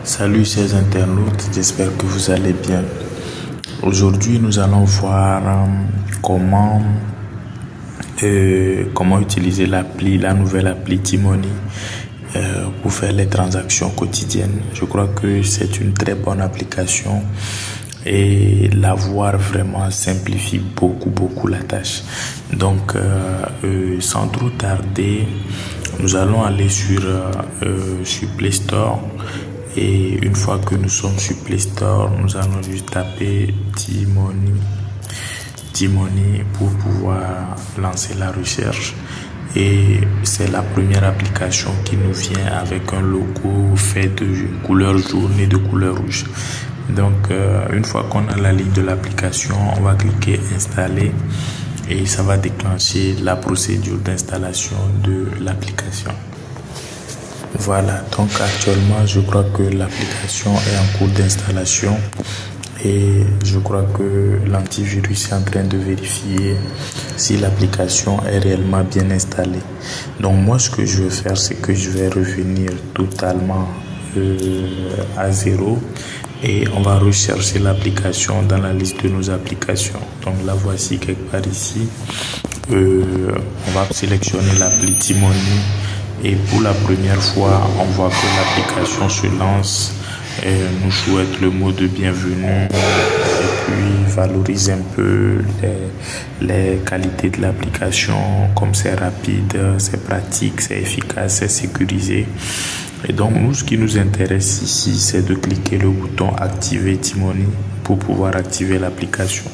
Salut chers internautes, j'espère que vous allez bien. Aujourd'hui, nous allons voir comment utiliser la nouvelle appli T-Money pour faire les transactions quotidiennes. Je crois que c'est une très bonne application et l'avoir vraiment simplifie beaucoup la tâche. Donc, sans trop tarder, nous allons aller sur Play Store. Et une fois que nous sommes sur Play Store, nous allons juste taper T-Money pour pouvoir lancer la recherche. Et c'est la première application qui nous vient avec un logo fait de couleur jaune et de couleur rouge. Donc, une fois qu'on a la ligne de l'application, on va cliquer installer et ça va déclencher la procédure d'installation de l'application. Voilà, donc actuellement je crois que l'application est en cours d'installation et je crois que l'antivirus est en train de vérifier si l'application est réellement bien installée. Donc moi ce que je vais faire, c'est que je vais revenir totalement à zéro et on va rechercher l'application dans la liste de nos applications. Donc la voici quelque part ici. On va sélectionner l'appli T-Money. Et pour la première fois, on voit que l'application se lance et nous souhaite le mot de bienvenue et puis valorise un peu les qualités de l'application, comme c'est rapide, c'est pratique, c'est efficace, c'est sécurisé. Et donc nous, ce qui nous intéresse ici, c'est de cliquer le bouton activer T-Money pour pouvoir activer l'application.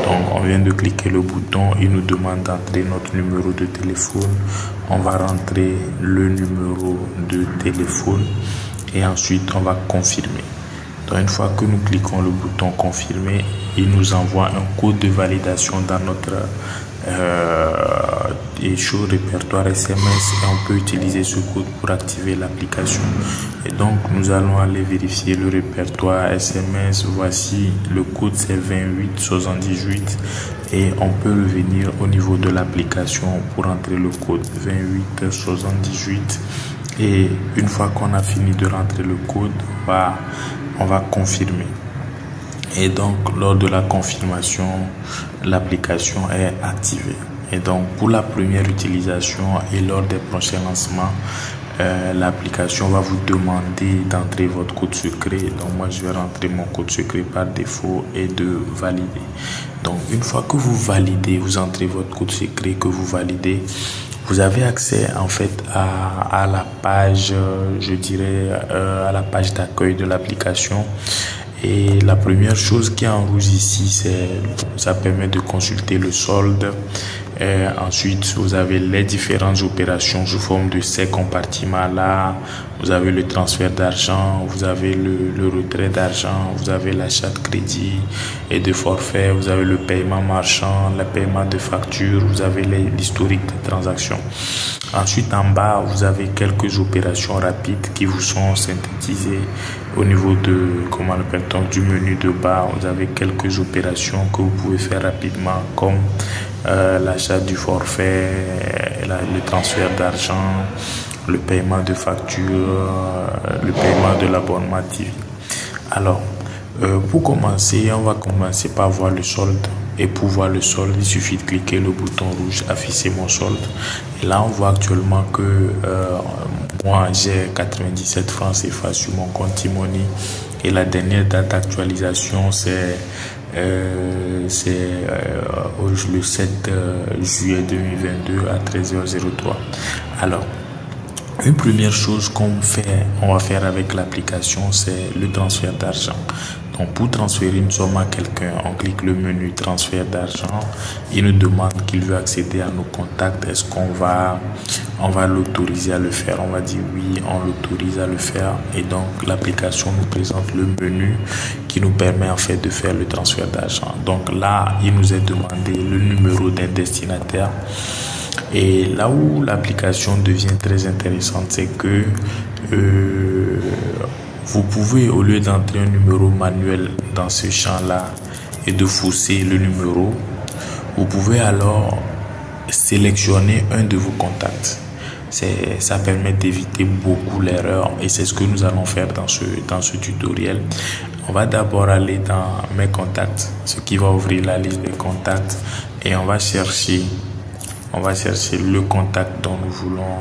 Donc on vient de cliquer le bouton, il nous demande d'entrer notre numéro de téléphone. On va rentrer le numéro de téléphone et ensuite on va confirmer. Donc une fois que nous cliquons le bouton confirmer, il nous envoie un code de validation dans notre show répertoire SMS et on peut utiliser ce code pour activer l'application. Et donc nous allons aller vérifier le répertoire SMS. Voici le code, c'est 2878 et on peut revenir au niveau de l'application pour entrer le code 2878 et une fois qu'on a fini de rentrer le code, on va confirmer. Et donc lors de la confirmation, l'application est activée. Et donc pour la première utilisation et lors des prochains lancements, l'application va vous demander d'entrer votre code secret. Donc moi je vais rentrer mon code secret par défaut et de valider. Donc une fois que vous validez, vous entrez votre code secret que vous validez, vous avez accès en fait à la page, je dirais à la page d'accueil de l'application. Et la première chose qui est en rouge ici, ça permet de consulter le solde. Ensuite, vous avez les différentes opérations sous forme de ces compartiments-là. Vous avez le transfert d'argent, vous avez le retrait d'argent, vous avez l'achat de crédit et de forfait, vous avez le paiement marchand, le paiement de facture, vous avez l'historique des transactions. Ensuite, en bas, vous avez quelques opérations rapides qui vous sont synthétisées au niveau de, comment l'appelle-t-on, du menu de bas. Vous avez quelques opérations que vous pouvez faire rapidement comme l'achat du forfait, le transfert d'argent, le paiement de facture, le paiement de l'abonnement TV. Alors, pour commencer, on va commencer par voir le solde. Et pour voir le solde, il suffit de cliquer le bouton rouge afficher mon solde. Et là, on voit actuellement que moi, j'ai 97 francs CFA sur mon compte T-Money. Et la dernière date d'actualisation, c'est le 7 juillet 2022 à 13h03. Alors, une première chose qu'on va faire avec l'application, c'est le transfert d'argent. Donc, pour transférer une somme à quelqu'un, on clique le menu transfert d'argent. Il nous demande qu'il veut accéder à nos contacts. Est-ce qu'on va l'autoriser à le faire? On va dire oui, on l'autorise à le faire. Et donc, l'application nous présente le menu qui nous permet en fait de faire le transfert d'argent. Donc là, il nous est demandé le numéro d'un destinataire. Et là où l'application devient très intéressante, c'est que vous pouvez, au lieu d'entrer un numéro manuel dans ce champ-là et de fausser le numéro, vous pouvez alors sélectionner un de vos contacts. Ça permet d'éviter beaucoup l'erreur et c'est ce que nous allons faire dans ce tutoriel. On va d'abord aller dans mes contacts, ce qui va ouvrir la liste de contacts et on va chercher le contact dont nous voulons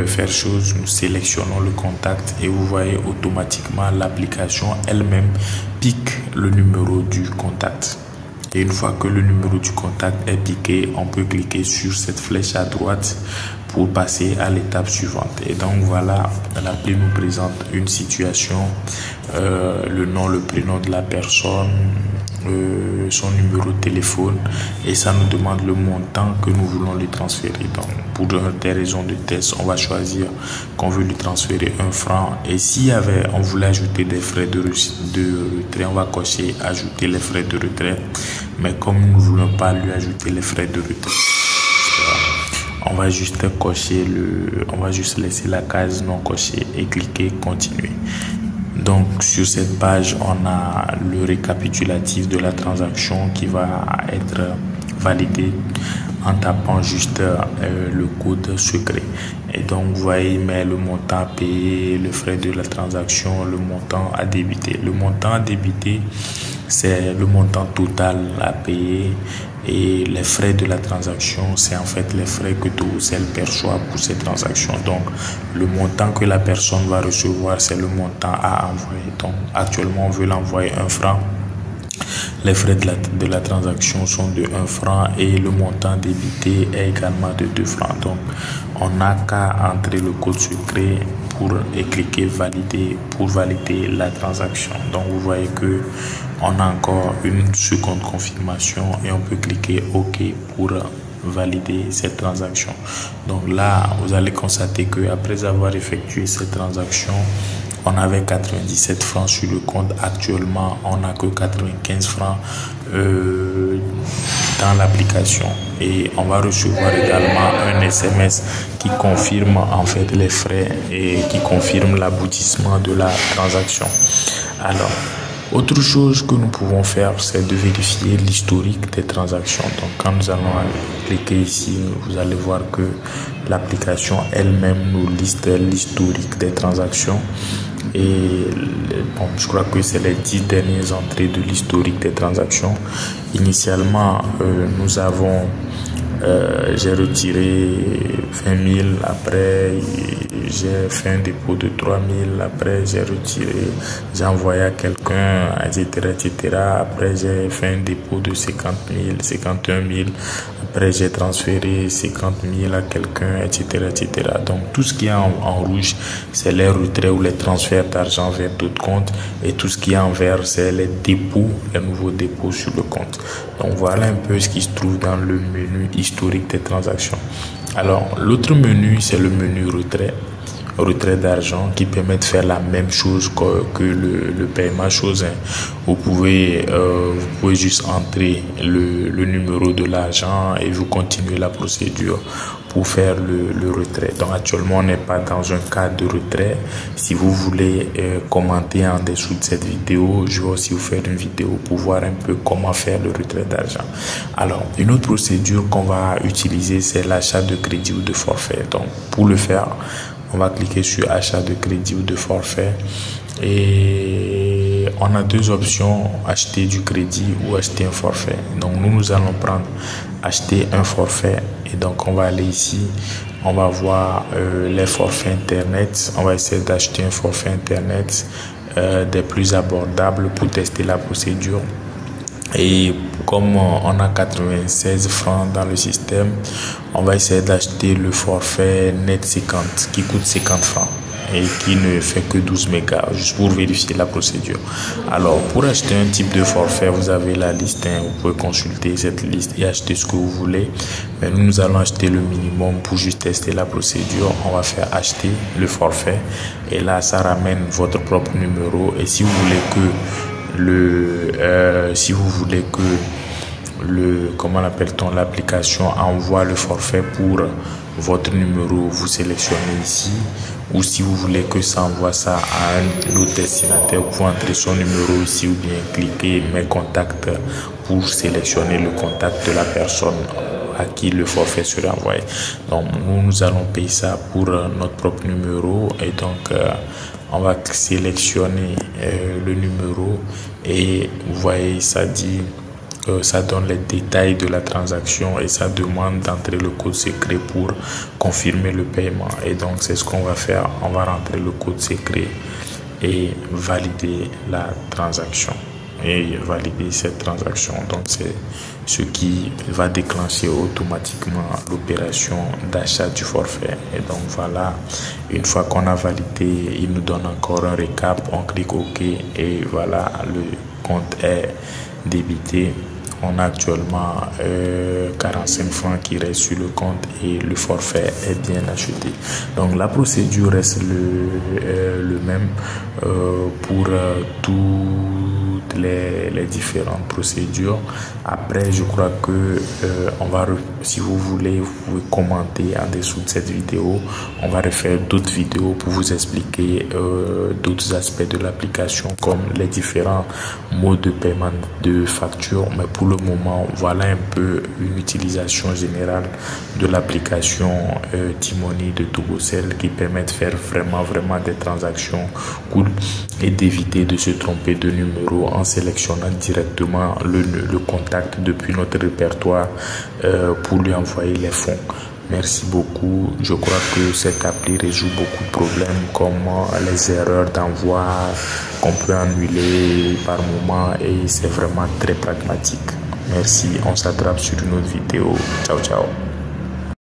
faire chose. Nous sélectionnons le contact et vous voyez automatiquement l'application elle-même pique le numéro du contact. Et une fois que le numéro du contact est piqué, on peut cliquer sur cette flèche à droite pour passer à l'étape suivante. Et donc voilà, l'appli nous présente une situation, le nom, le prénom de la personne, son numéro de téléphone et ça nous demande le montant que nous voulons lui transférer. Donc pour des raisons de test, on va choisir qu'on veut lui transférer 1 franc et on voulait ajouter des frais de retrait, on va cocher ajouter les frais de retrait, mais comme nous ne voulons pas lui ajouter les frais de retrait, on va juste laisser la case non cochée et cliquer continuer. Donc sur cette page, on a le récapitulatif de la transaction qui va être validé en tapant juste le code secret. Et donc vous voyez, mais le montant à payer, le frais de la transaction, le montant à débiter. Le montant à débiter, c'est le montant total à payer et les frais de la transaction, c'est en fait les frais que Tourocell perçoit pour ces transactions. Donc le montant que la personne va recevoir, c'est le montant à envoyer. Donc actuellement, on veut l'envoyer 1 franc. Les frais de la transaction sont de 1 franc et le montant débité est également de 2 francs. Donc on n'a qu'à entrer le code secret et cliquer valider pour valider la transaction. Donc vous voyez que on a encore une seconde confirmation et on peut cliquer OK pour valider cette transaction. Donc là, vous allez constater que après avoir effectué cette transaction, on avait 97 francs sur le compte. Actuellement, on n'a que 95 francs dans l'application. Et on va recevoir également un SMS qui confirme en fait les frais et qui confirme l'aboutissement de la transaction. Alors, autre chose que nous pouvons faire, c'est de vérifier l'historique des transactions. Donc, quand nous allons cliquer ici, vous allez voir que l'application elle-même nous liste l'historique des transactions. Et bon, je crois que c'est les 10 dernières entrées de l'historique des transactions. Initialement, j'ai retiré 20 000, après j'ai fait un dépôt de 3 000, après j'ai envoyé à quelqu'un, etc. Après j'ai fait un dépôt de 50 000, 51 000, après j'ai transféré 50 000 à quelqu'un, etc. Donc tout ce qui est en rouge, c'est les retraits ou les transferts d'argent vers d'autres comptes, et tout ce qui est en vert, c'est les dépôts, les nouveaux dépôts sur le compte. Donc voilà un peu ce qui se trouve dans le menu historique des transactions. Alors l'autre menu, c'est le menu retrait d'argent, qui permet de faire la même chose que le paiement, chose. Vous pouvez juste entrer le numéro de l'argent et vous continuez la procédure pour faire le retrait. Donc actuellement, on n'est pas dans un cas de retrait. Si vous voulez commenter en dessous de cette vidéo, je vais aussi vous faire une vidéo pour voir un peu comment faire le retrait d'argent. Alors, une autre procédure qu'on va utiliser, c'est l'achat de crédit ou de forfait. Donc pour le faire, on va cliquer sur achat de crédit ou de forfait et on a deux options, acheter du crédit ou acheter un forfait. Donc nous allons prendre acheter un forfait, et donc on va aller ici, on va voir les forfaits internet. On va essayer d'acheter un forfait internet des plus abordables pour tester la procédure. Et comme on a 96 francs dans le système, on va essayer d'acheter le forfait Net 50 qui coûte 50 francs et qui ne fait que 12 mégas, juste pour vérifier la procédure. Alors pour acheter un type de forfait, vous avez la liste, vous pouvez consulter cette liste et acheter ce que vous voulez. Mais nous allons acheter le minimum pour juste tester la procédure. On va faire acheter le forfait et là ça ramène votre propre numéro. Et si vous voulez que comment l'appelle-t-on, l'application envoie le forfait pour votre numéro, vous sélectionnez ici. Ou si vous voulez que ça envoie ça à un autre destinataire, vous entrez son numéro ici ou bien cliquez mes contacts pour sélectionner le contact de la personne à qui le forfait sera envoyé. Donc nous allons payer ça pour notre propre numéro et donc on va sélectionner le numéro et vous voyez ça dit ça donne les détails de la transaction et ça demande d'entrer le code secret pour confirmer le paiement. Et donc c'est ce qu'on va faire, on va rentrer le code secret et valider la transaction et valider cette transaction. Donc c'est ce qui va déclencher automatiquement l'opération d'achat du forfait. Et donc voilà, une fois qu'on a validé, il nous donne encore un récap, on clique OK et voilà, le compte est débité. On a actuellement 45 francs qui restent sur le compte et le forfait est bien acheté. Donc la procédure reste le même pour toutes les différentes procédures. Après, je crois que si vous voulez, vous pouvez commenter en dessous de cette vidéo. On va refaire d'autres vidéos pour vous expliquer d'autres aspects de l'application comme les différents modes de paiement de facture. Mais pour le moment, voilà un peu une utilisation générale de l'application T-Money de Togocel qui permet de faire vraiment des transactions cool et d'éviter de se tromper de numéro en sélectionnant directement le contact depuis notre répertoire pour lui envoyer les fonds. Merci beaucoup. Je crois que cette appli résout beaucoup de problèmes comme les erreurs d'envoi qu'on peut annuler par moment et c'est vraiment très pragmatique. Merci, on s'attrape sur une autre vidéo. Ciao, ciao.